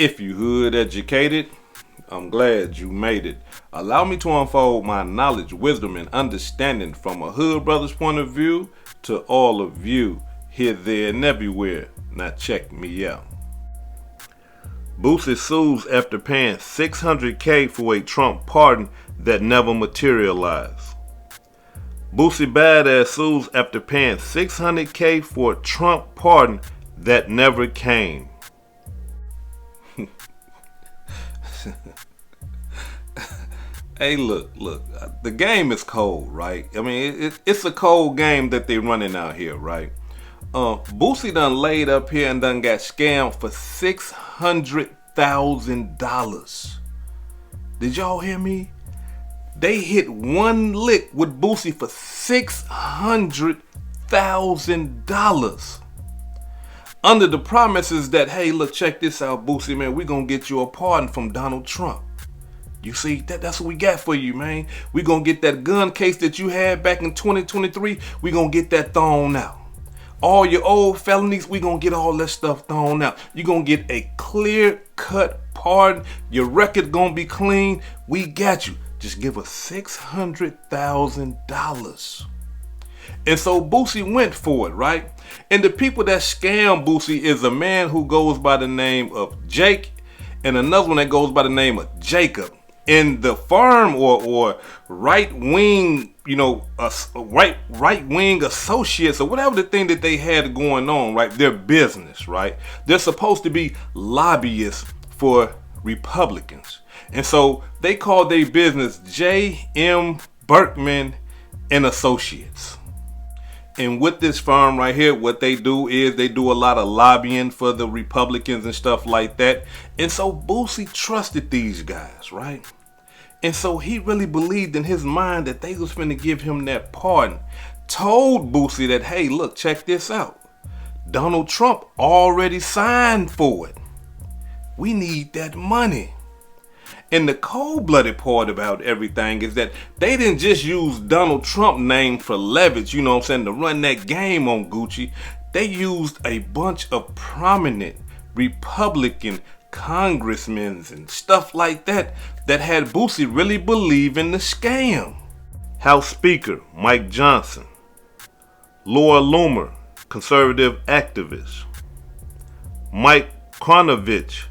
If you hood educated, I'm glad you made it. Allow me to unfold my knowledge, wisdom, and understanding from a hood brother's point of view to all of you here, there, and everywhere. Now check me out. Boosie sues after paying $600K for a Trump pardon that never materialized. Boosie badass sues after paying $600K for a Trump pardon that never came. Hey, look, the game is cold, right? I mean, it's a cold game that they running out here, right? Boosie done laid up here and done got scammed for $600,000. Did y'all hear me? They hit one lick with Boosie for $600,000. Under the promises that, hey, look, check this out, Boosie, man, we gonna get you a pardon from Donald Trump. You see, that's what we got for you, man. We gonna get that gun case that you had back in 2023, we gonna get that thrown out. All your old felonies, we gonna get all that stuff thrown out. You gonna get a clear-cut pardon. Your record gonna be clean. We got you. Just give us $600,000. And so Boosie went for it, right? And the people that scam Boosie is a man who goes by the name of Jake and another one that goes by the name of Jacob. And the firm or right wing, right wing associates or whatever the thing that they had going on, right? Their business, right? They're supposed to be lobbyists for Republicans. And so they call their business J.M. Berkman and Associates. And with this firm right here, what they do is they do a lot of lobbying for the Republicans and stuff like that. And so Boosie trusted these guys, right? And so he really believed in his mind that they was finna give him that pardon. Told Boosie that, hey, look, check this out. Donald Trump already signed for it. We need that money. And the cold-blooded part about everything is that they didn't just use Donald Trump's name for leverage, you know what I'm saying, to run that game on Gucci. They used a bunch of prominent Republican congressmen and stuff like that had Boosie really believe in the scam. House Speaker Mike Johnson, Laura Loomer, conservative activist, Mike Kronovich,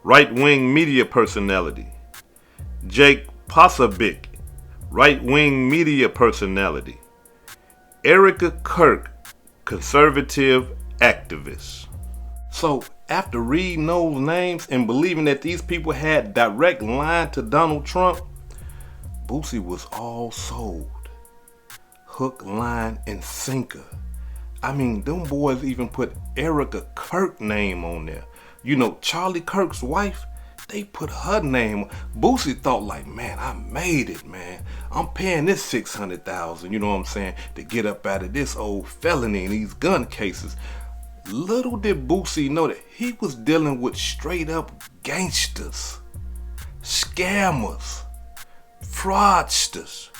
right-wing media personality, Jake Posobiec, right-wing media personality, Erica Kirk, conservative activist. So after reading those names and believing that these people had direct line to Donald Trump, Boosie was all sold. Hook, line, and sinker. I mean, them boys even put Erica Kirk name on there. You know, Charlie Kirk's wife, they put her name. Boosie thought like, man, I made it, man. I'm paying this $600,000, you know what I'm saying, to get up out of this old felony and these gun cases. Little did Boosie know that he was dealing with straight up gangsters, scammers, fraudsters.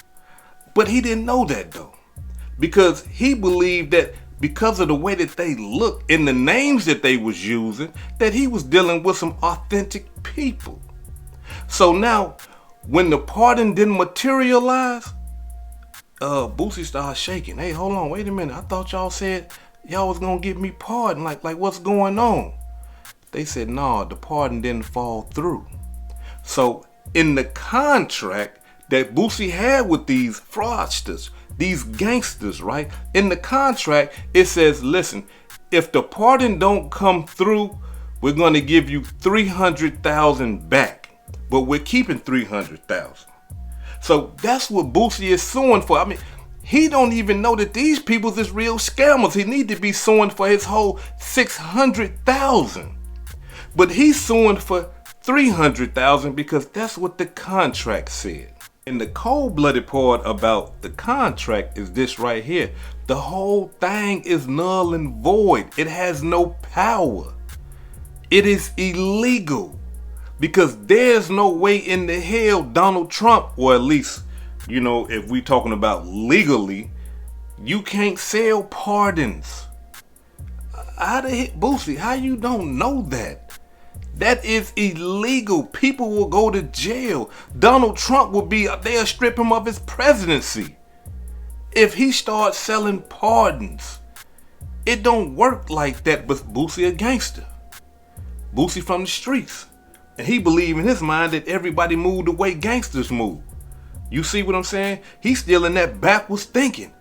But he didn't know that though, because he believed that because of the way that they looked and the names that they was using, that he was dealing with some authentic people. So now, when the pardon didn't materialize, Boosie started shaking. Hey, hold on, wait a minute. I thought y'all said y'all was gonna give me pardon. Like what's going on? They said, no, the pardon didn't fall through. So in the contract that Boosie had with these fraudsters, these gangsters, right? In the contract, it says, listen, if the pardon don't come through, we're going to give you $300,000 back, but we're keeping $300,000. So that's what Boosie is suing for. I mean, he don't even know that these people is real scammers. He need to be suing for his whole $600,000, but he's suing for $300,000 because that's what the contract said. And the cold-blooded part about the contract is this right here. The whole thing is null and void. It has no power. It is illegal because there's no way in the hell Donald Trump, or at least, you know, if we talking about legally, you can't sell pardons. How the heck, Boosie, how you don't know that? That is illegal. People will go to jail. Donald Trump will be, they'll strip him of his presidency if he starts selling pardons. It don't work like that, but Boosie a gangster. Boosie from the streets. And he believe in his mind that everybody move the way gangsters move. You see what I'm saying? He's still in that backwards thinking.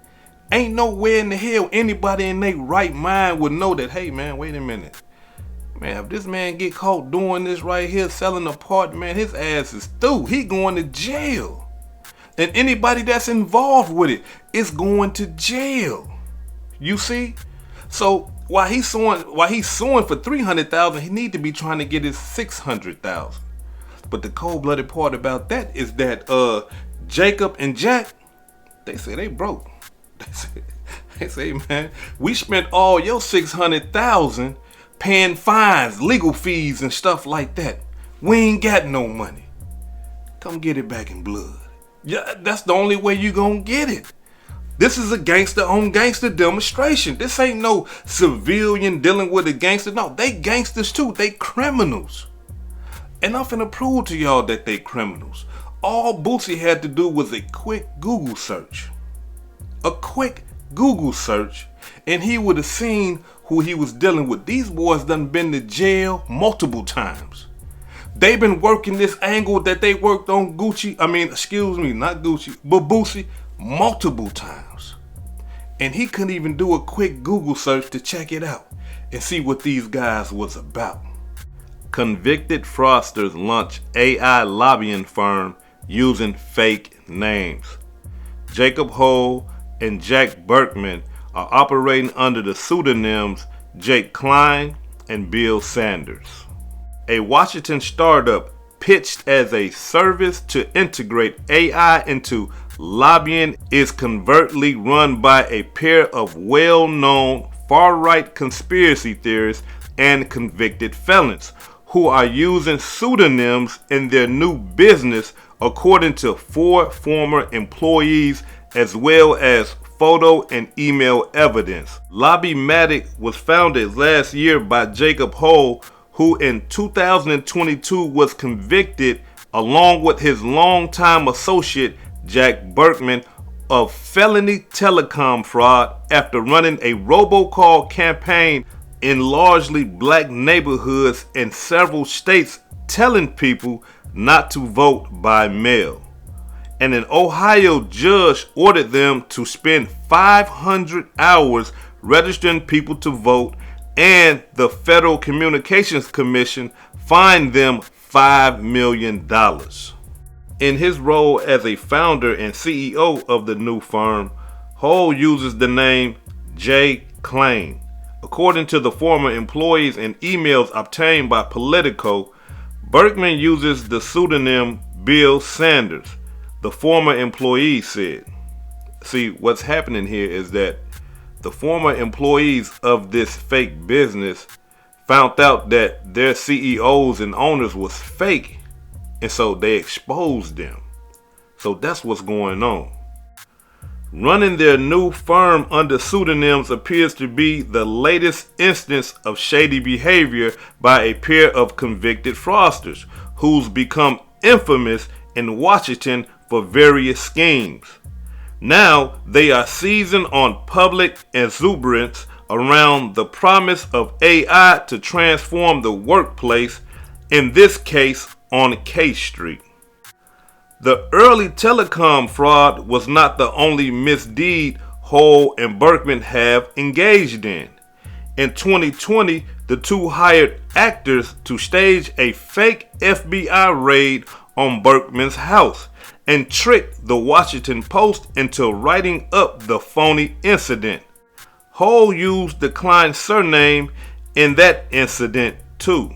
Ain't nowhere in the hell anybody in their right mind would know that, hey man, wait a minute. Man, if this man get caught doing this right here, selling a part, man, his ass is through. He going to jail. And anybody that's involved with it is going to jail. You see? So while he's suing for $300,000, he need to be trying to get his $600,000. But the cold-blooded part about that is that Jacob and Jack, they say they broke. They say, man, we spent all your $600,000 paying fines, legal fees, and stuff like that. We ain't got no money. Come get it back in blood. Yeah, that's the only way you gonna get it. This is a gangster on gangster demonstration. This ain't no civilian dealing with a gangster. No, they gangsters too. They criminals. And I'm finna prove to y'all that they criminals. All Boosie had to do was a quick Google search. A quick Google search, and he would have seen who he was dealing with. These boys done been to jail multiple times. They've been working this angle that they worked on Boosie multiple times. And he couldn't even do a quick Google search to check it out and see what these guys was about. Convicted fraudsters launch AI lobbying firm using fake names. Jacob Hole and Jack Berkman are operating under the pseudonyms Jake Klein and Bill Sanders. A Washington startup pitched as a service to integrate AI into lobbying is covertly run by a pair of well-known far-right conspiracy theorists and convicted felons who are using pseudonyms in their new business, according to 4 former employees, as well as photo and email evidence. Lobbymatic was founded last year by Jacob Hole, who in 2022 was convicted along with his longtime associate Jack Berkman of felony telecom fraud after running a robocall campaign in largely black neighborhoods in several states, telling people not to vote by mail. And an Ohio judge ordered them to spend 500 hours registering people to vote, and the Federal Communications Commission fined them $5 million. In his role as a founder and CEO of the new firm, Hole uses the name Jay Klein. According to the former employees and emails obtained by Politico, Berkman uses the pseudonym Bill Sanders, the former employee said. See, what's happening here is that the former employees of this fake business found out that their CEOs and owners was fake, and so they exposed them. So that's what's going on. Running their new firm under pseudonyms appears to be the latest instance of shady behavior by a pair of convicted fraudsters who's become infamous in Washington for various schemes. Now they are seizing on public exuberance around the promise of AI to transform the workplace, in this case on K Street. The early telecom fraud was not the only misdeed Hole and Berkman have engaged in. In 2020, the two hired actors to stage a fake FBI raid on Berkman's house and tricked the Washington Post into writing up the phony incident. Hole used the Klein surname in that incident too.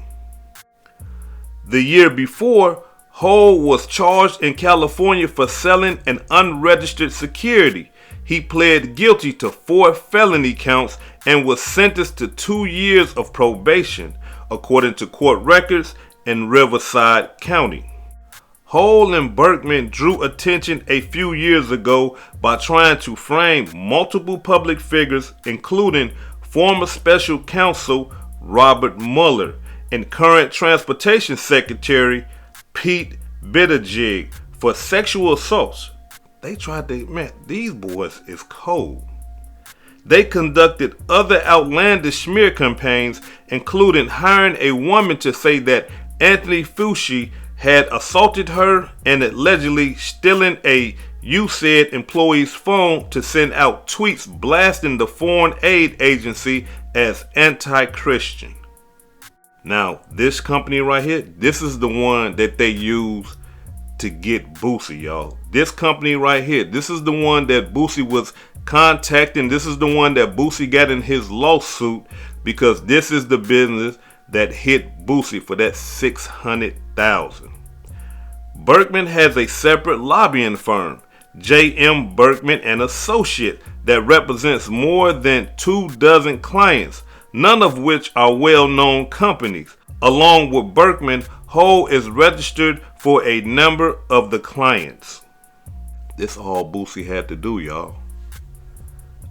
The year before, Hole was charged in California for selling an unregistered security. He pled guilty to 4 felony counts and was sentenced to 2 years of probation, according to court records in Riverside County. Hole and Berkman drew attention a few years ago by trying to frame multiple public figures, including former special counsel Robert Mueller and current Transportation Secretary Pete Buttigieg for sexual assaults. They tried to, man, these boys is cold. They conducted other outlandish smear campaigns, including hiring a woman to say that Anthony Fauci had assaulted her and allegedly stealing a USAID employee's phone to send out tweets blasting the foreign aid agency as anti-Christian. Now, this company right here, this is the one that they use to get Boosie, y'all. This company right here, this is the one that Boosie was contacting. This is the one that Boosie got in his lawsuit, because this is the business that hit Boosie for that $600,000. Berkman has a separate lobbying firm, J.M. Berkman and Associate, that represents more than 24 clients, none of which are well-known companies. Along with Berkman, Ho is registered for a number of the clients. This all Boosie had to do, y'all.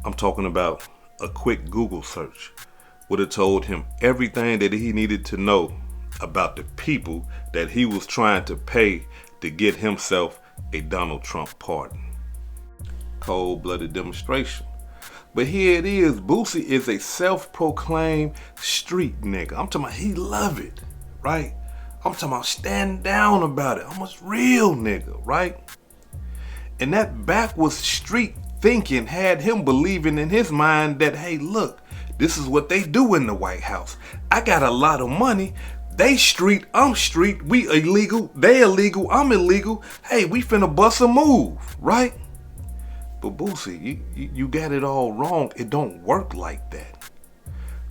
I'm talking about a quick Google search would have told him everything that he needed to know about the people that he was trying to pay to get himself a Donald Trump pardon. Cold-blooded demonstration. But here it is, Boosie is a self-proclaimed street nigga. I'm talking about he love it, right? I'm talking about stand down about it. I'm a real nigga, right? And that backwards street thinking had him believing in his mind that, hey, look, this is what they do in the White House. I got a lot of money. They street, I'm street. We illegal, they illegal, I'm illegal. Hey, we finna bust a move, right? But Boosie, you got it all wrong. It don't work like that.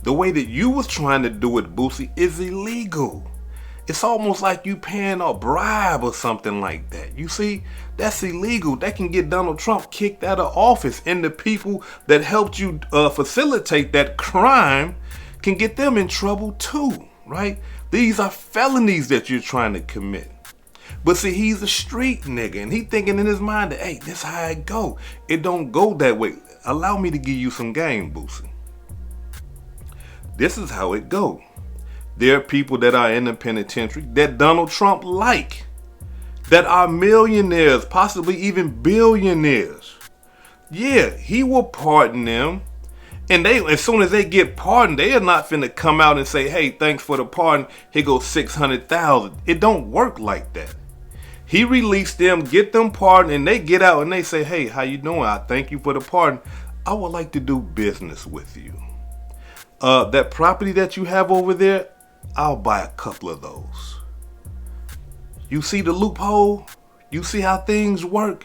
The way that you was trying to do it, Boosie, is illegal. It's almost like you paying a bribe or something like that. You see, that's illegal. That can get Donald Trump kicked out of office, and the people that helped you facilitate that crime can get them in trouble too, right? These are felonies that you're trying to commit. But see, he's a street nigga, and he thinking in his mind that, hey, this how it go. It don't go that way. Allow me to give you some game, Boosie. This is how it go. There are people that are in the penitentiary that Donald Trump like, that are millionaires, possibly even billionaires. Yeah, he will pardon them. And they, as soon as they get pardoned, they are not finna come out and say, hey, thanks for the pardon. Here goes $600,000. It don't work like that. He released them, get them pardoned, and they get out and they say, hey, how you doing? I thank you for the pardon. I would like to do business with you. That property that you have over there, I'll buy a couple of those. You see the loophole? You see how things work?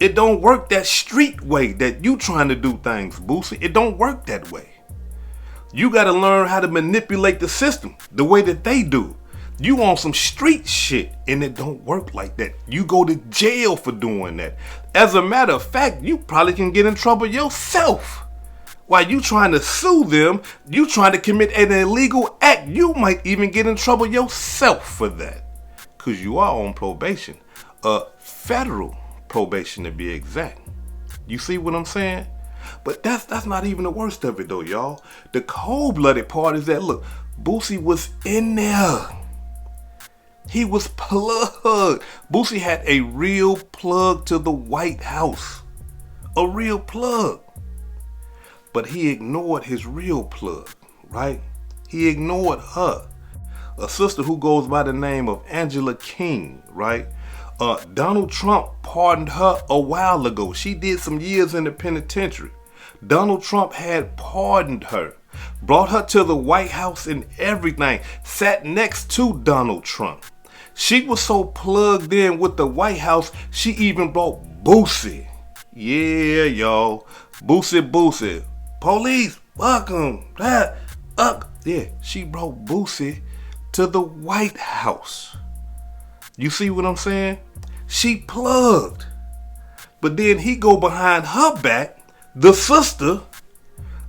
It don't work that street way that you trying to do things, Boosie. It don't work that way. You got to learn how to manipulate the system the way that they do. You on some street shit, and it don't work like that. You go to jail for doing that. As a matter of fact, you probably can get in trouble yourself. While you trying to sue them, you trying to commit an illegal act. You might even get in trouble yourself for that, because you are on probation. Federal probation to be exact. You see what I'm saying? But that's not even the worst of it though, y'all. The cold-blooded part is that, look, Boosie was in there. He was plugged. Boosie had a real plug to the White House. A real plug. But he ignored his real plug, right? He ignored her. A sister who goes by the name of Angela King, right? Donald Trump pardoned her a while ago. She did some years in the penitentiary. Donald Trump had pardoned her, brought her to the White House and everything, sat next to Donald Trump. She was so plugged in with the White House, she even brought Boosie. Yeah, y'all. Boosie. Police, welcome. Yeah, she brought Boosie to the White House. You see what I'm saying? She plugged. But then he go behind her back, the sister,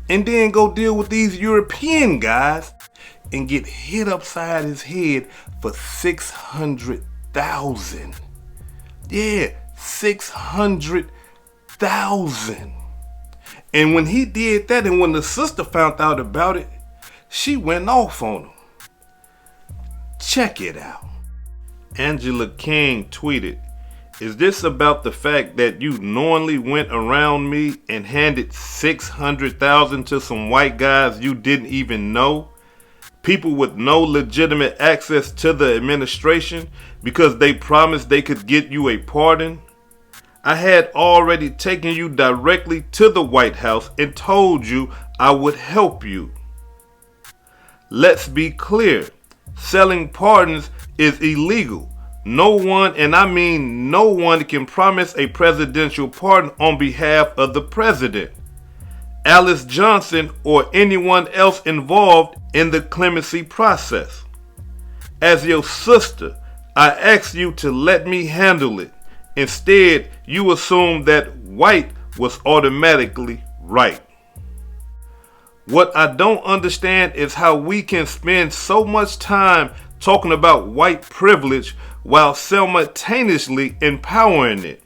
and then go deal with these European guys and get hit upside his head for $600,000. Yeah, $600,000. And when he did that, and when the sister found out about it, she went off on him. Check it out. Angela King tweeted, "Is this about the fact that you knowingly went around me and handed $600,000 to some white guys you didn't even know? People with no legitimate access to the administration because they promised they could get you a pardon? I had already taken you directly to the White House and told you I would help you. Let's be clear, selling pardons is illegal. No one, and I mean no one, can promise a presidential pardon on behalf of the president, Alice Johnson, or anyone else involved in the clemency process. As your sister, I ask you to let me handle it. Instead, you assume that white was automatically right. What I don't understand is how we can spend so much time talking about white privilege while simultaneously empowering it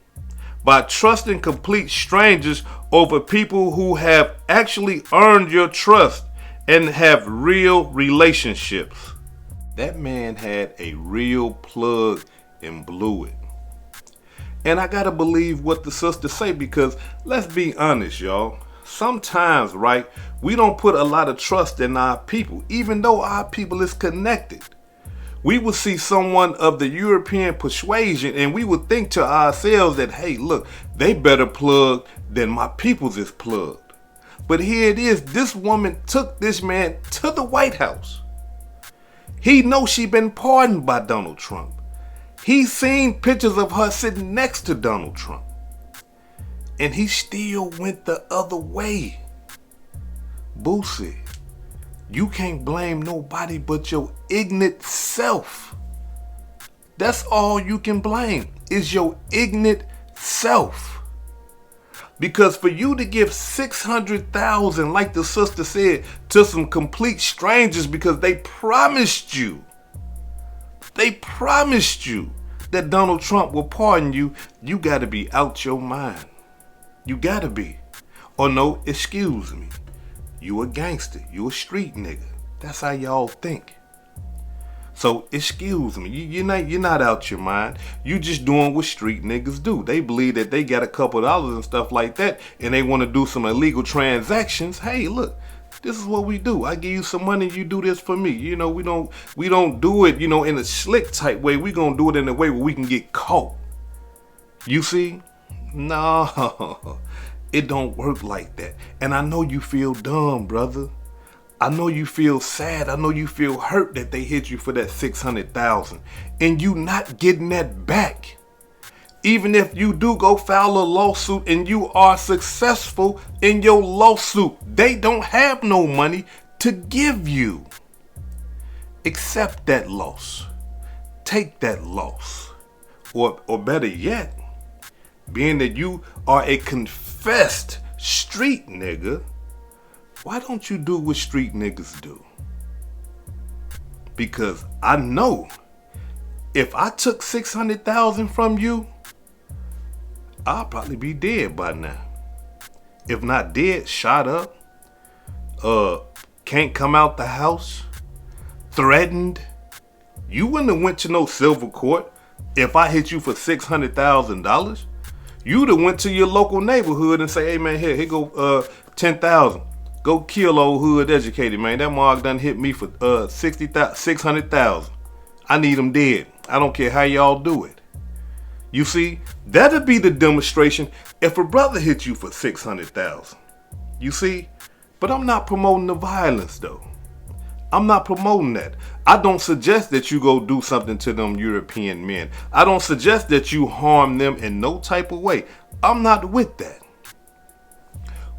by trusting complete strangers over people who have actually earned your trust and have real relationships." That man had a real plug and blew it. And I gotta believe what the sister say, because let's be honest, y'all. Sometimes, right, we don't put a lot of trust in our people, even though our people is connected. We would see someone of the European persuasion and we would think to ourselves that, hey, look, they better plug than my people's is plugged. But here it is, this woman took this man to the White House. He knows she been pardoned by Donald Trump. He's seen pictures of her sitting next to Donald Trump. And he still went the other way. Boosie, you can't blame nobody but your ignorant self. That's all you can blame, is your ignorant self. Because for you to give $600,000, like the sister said, to some complete strangers because they promised you that Donald Trump will pardon you, you gotta be out your mind. You gotta be. Or no, excuse me. You a gangster. You a street nigga. That's how y'all think. So excuse me. You're not out your mind. You just doing what street niggas do. They believe that they got a couple dollars and stuff like that, and they want to do some illegal transactions. Hey, look, this is what we do. I give you some money, you do this for me. You know, we don't do it, in a slick type way. We gonna do it in a way where we can get caught. You see? No, it don't work like that. And I know you feel dumb, brother. I know you feel sad. I know you feel hurt that they hit you for that $600,000 and you not getting that back. Even if you do go file a lawsuit and you are successful in your lawsuit, they don't have no money to give you. Accept that loss. Take that loss. Or better yet, being that you are a confessed street nigga, why don't you do what street niggas do? Because I know if I took $600,000 from you, I'll probably be dead by now. If not dead, shot up, can't come out the house, threatened. You wouldn't have went to no silver court if I hit you for $600,000. You'd have went to your local neighborhood and say, hey man, here go $10,000. Go kill old hood educated, man. That mark done hit me for $600,000. I need him dead. I don't care how y'all do it. You see, that'd be the demonstration if a brother hit you for $600,000. You see? But I'm not promoting the violence though. I'm not promoting that. I don't suggest that you go do something to them European men. I don't suggest that you harm them in no type of way. I'm not with that.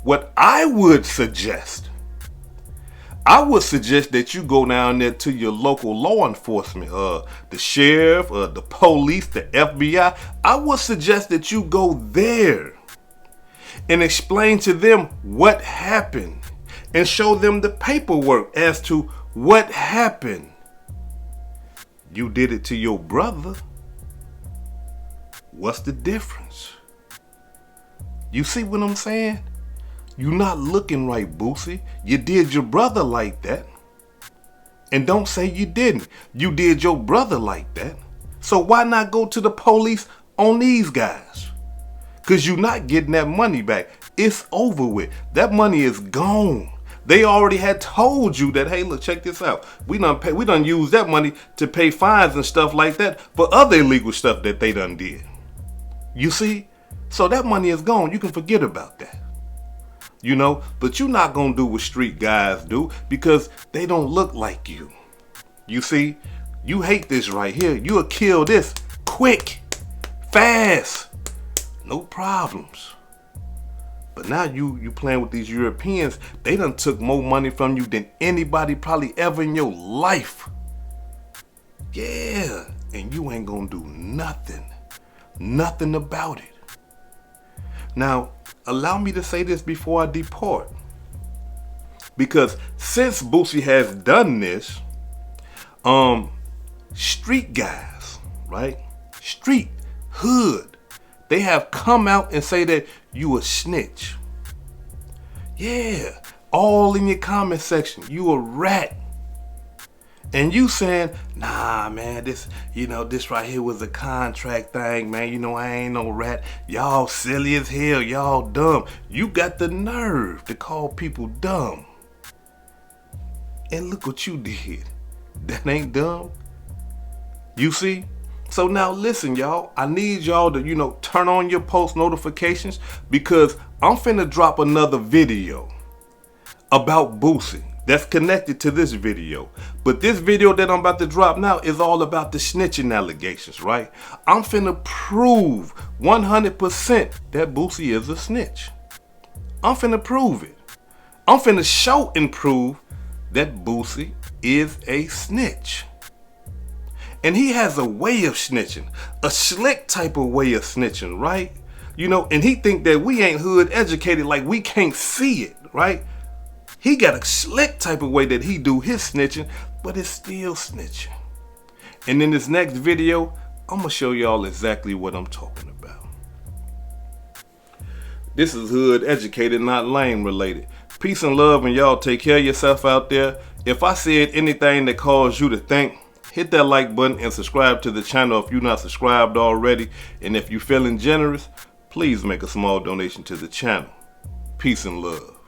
What I would suggest that you go down there to your local law enforcement, the sheriff, the police, the FBI. I would suggest that you go there and explain to them what happened and show them the paperwork as to what happened. You did it to your brother. What's the difference? You see what I'm saying? You're not looking right, Boosie. You did your brother like that. And don't say you didn't. You did your brother like that. So why not go to the police on these guys? Because you're not getting that money back. It's over with. That money is gone. They already had told you that, hey, look, check this out. We done used that money to pay fines and stuff like that for other illegal stuff that they done did. You see? So that money is gone. You can forget about that. You know, but you're not going to do what street guys do because they don't look like you. You see? You hate this right here. You'll kill this quick, fast, no problems. But now you playing with these Europeans. They done took more money from you than anybody probably ever in your life. Yeah, and you ain't gonna do nothing about it. Now, allow me to say this before I depart. Because since Boosie has done this, street guys, right? Street, hood, they have come out and say that you a snitch. Yeah, all in your comment section, you a rat. And you saying, nah, man, this right here was a contract thing, man. I ain't no rat. Y'all silly as hell. Y'all dumb. You got the nerve to call people dumb. And look what you did. That ain't dumb. You see? So now listen, y'all. I need y'all to, turn on your post notifications because I'm finna drop another video about Boosie that's connected to this video. But this video that I'm about to drop now is all about the snitching allegations, right? I'm finna prove 100% that Boosie is a snitch. I'm finna prove it. I'm finna show and prove that Boosie is a snitch. And he has a way of snitching, a slick type of way of snitching, right? And he think that we ain't hood educated, like we can't see it, right? He got a slick type of way that he do his snitching, but it's still snitching. And in this next video, I'm gonna show y'all exactly what I'm talking about. This is hood educated, not lame related. Peace and love, and y'all take care of yourself out there. If I said anything that caused you to think, hit that like button and subscribe to the channel if you're not subscribed already. And if you're feeling generous, please make a small donation to the channel. Peace and love.